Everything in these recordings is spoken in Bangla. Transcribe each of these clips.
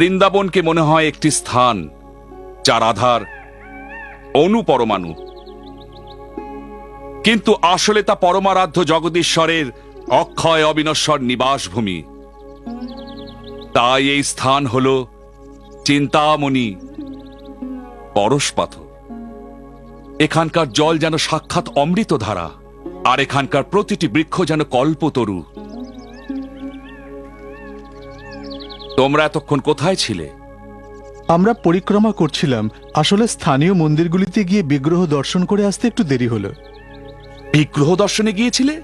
বৃন্দাবনকে মনে হয় একটি স্থান যার আধার অনুপরমাণু, কিন্তু আসলে তা পরমারাধ্য জগদীশ্বরের অক্ষয় অবিনশ্বর নিবাসভূমি। তাই এই স্থান হল চিন্তামণি পরশপাথর। এখানকার জল যেন সাক্ষাৎ অমৃত ধারা, আর এখানকার প্রতিটি বৃক্ষ যেন কল্পতরু। তোমরা এতক্ষণ কোথায় ছিলে? আমরা পরিক্রমা করছিলাম। আসলে স্থানীয় মন্দিরগুলিতে গিয়ে বিগ্রহ দর্শন করে আসতে একটু দেরি হলো। বিগ্রহ দর্শনে গিয়েছিলে?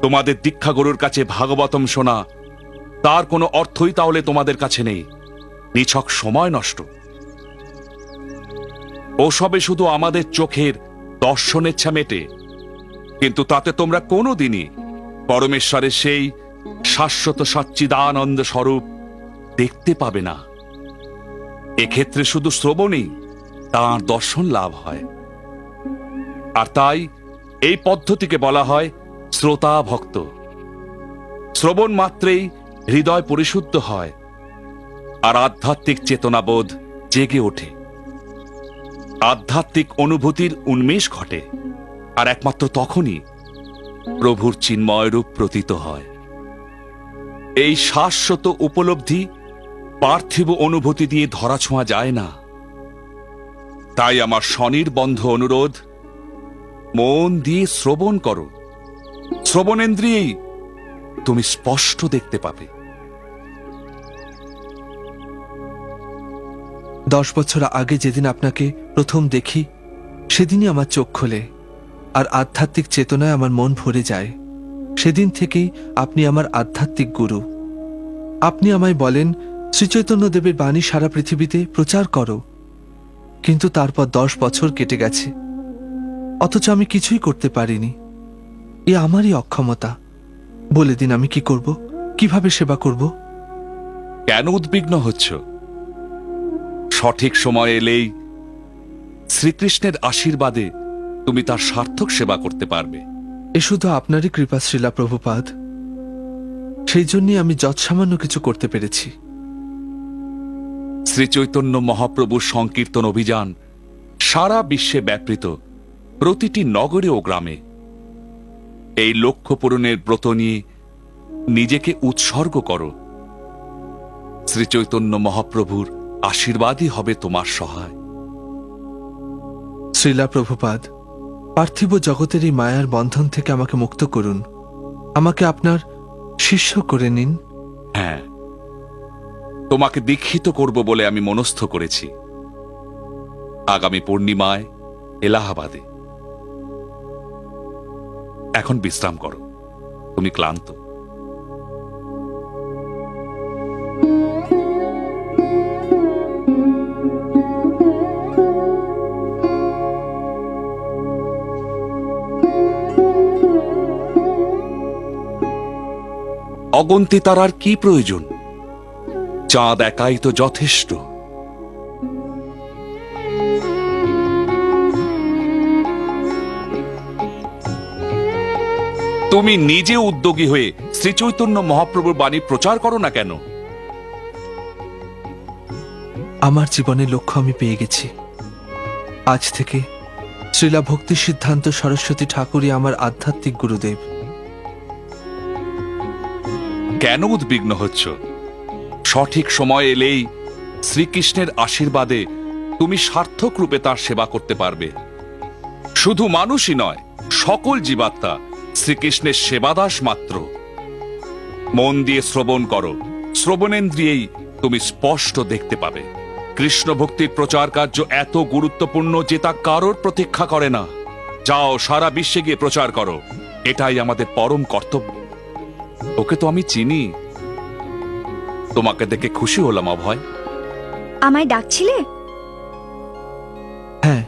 তোমাদের দীক্ষাগুরুর কাছে ভাগবতম শোনা, তার কোনো অর্থই তাহলে তোমাদের কাছে নেই। নিছক সময় নষ্ট। ওসবে শুধু আমাদের চোখের দর্শনেচ্ছা মেটে, কিন্তু তাতে তোমরা কোনোদিনই পরমেশ্বরের সেই শাশ্বত সচ্চিদানন্দ স্বরূপ দেখতে পাবে না। এক্ষেত্রে শুধু শ্রবণেই তাঁর দর্শন লাভ হয়। আর তাই এই পদ্ধতিকে বলা হয় শ্রোতা ভক্ত। শ্রবণ মাত্রেই হৃদয় পরিশুদ্ধ হয়, আর আধ্যাত্মিক চেতনাবোধ জেগে ওঠে। আধ্যাত্মিক অনুভূতির উন্মেষ ঘটে, আর একমাত্র তখনই প্রভুর চিন্ময় রূপ প্রতীত হয়। এই শাশ্বত উপলব্ধি পার্থিব অনুভূতি দিয়ে ধরাছোঁয়া যায় না। তাই আমার স্বনির্বন্ধ অনুরোধ, মন দিয়ে শ্রবণ করো। শ্রবণেন্দ্রিয়েই তুমি স্পষ্ট দেখতে পাবে। 10 বছর আগে যেদিন আপনাকে প্রথম দেখি, সেদিনই আমার চোখ খোলে, আর আধ্যাত্মিক চেতনায় আমার মন ভরে যায়। সেদিন থেকেই আপনি আমার আধ্যাত্মিক গুরু। আপনি আমায় বলেন, শ্রীচৈতন্যদেবের বাণী সারা পৃথিবীতে প্রচার করো। কিন্তু তারপর 10 বছর কেটে গেছে, অথচ আমি কিছুই করতে পারিনি। এ আমারই অক্ষমতা। বলে দিন আমি কি করব, কিভাবে সেবা করব? কেন উদ্বিগ্ন হচ্ছ? সঠিক সময় এলেই শ্রীকৃষ্ণের আশীর্বাদে তুমি তার সার্থক সেবা করতে পারবে। এ শুধু আপনারই কৃপা শ্রীলা প্রভুপাদ। সেই জন্যই আমি যৎসামান্য কিছু করতে পেরেছি। শ্রীচৈতন্য মহাপ্রভুর সংকীর্তন অভিযান সারা বিশ্বে ব্যাপৃত, প্রতিটি নগরে ও গ্রামে। এই লক্ষ্য পূরণের ব্রত নিয়ে নিজেকে উৎসর্গ করো। শ্রীচৈতন্য মহাপ্রভুর আশীর্বাদই হবে তোমার সহায়। শ্রীলা প্রভুপাদ, পার্থিব জগতের এই মায়ার বন্ধন থেকে আমাকে মুক্ত করুন। আমাকে আপনার শিষ্য করে নিন। হ্যাঁ, তোমাকে দীক্ষিত করব বলে আমি মনস্থ করেছি। আগামী পূর্ণিমায় এলাহাবাদে। এখন বিশ্রাম করো, তুমি ক্লান্ত। অগন্তি তারার কি প্রয়োজন? চাঁদ একাই তো যথেষ্ট। তুমি নিজে উদ্যোগী হয়ে শ্রীচৈতন্য মহাপ্রভুর বাণী প্রচার করো না কেন? আমার জীবনের লক্ষ্য আমি পেয়ে গেছি। আজ থেকে শ্রীলা ভক্তি সিদ্ধান্ত সরস্বতী ঠাকুরই আমার আধ্যাত্মিক গুরুদেব। কেন উদ্বিগ্ন হচ্ছ? সঠিক সময় এলেই শ্রীকৃষ্ণের আশীর্বাদে তুমি সার্থক রূপে তার সেবা করতে পারবে। শুধু মানুষই নয়, সকল জীবাত্মা শ্রীকৃষ্ণের সেবাদাস মাত্র। মন দিয়ে শ্রবণ করো। শ্রবণেন্দ্রিয়েই তুমি স্পষ্ট দেখতে পাবে। কৃষ্ণ ভক্তির প্রচার কার্য এত গুরুত্বপূর্ণ যে তা কারোর প্রতীক্ষা করে না। যাও, সারা বিশ্বে গিয়ে প্রচার করো। এটাই আমাদের পরম কর্তব্য। ওকে তো আমি চিনি। তোমাকে দেখে খুশি হলাম অভয়। আমায় ডাকছিলে? হ্যাঁ,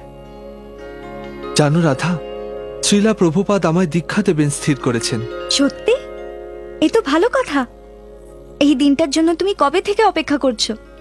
জানো রাধা, শ্রীলা প্রভুপাদ আমায় দীক্ষা দেবেন স্থির করেছেন। সত্যি? এ তো ভালো কথা। এই দিনটার জন্য তুমি কবে থেকে অপেক্ষা করছো?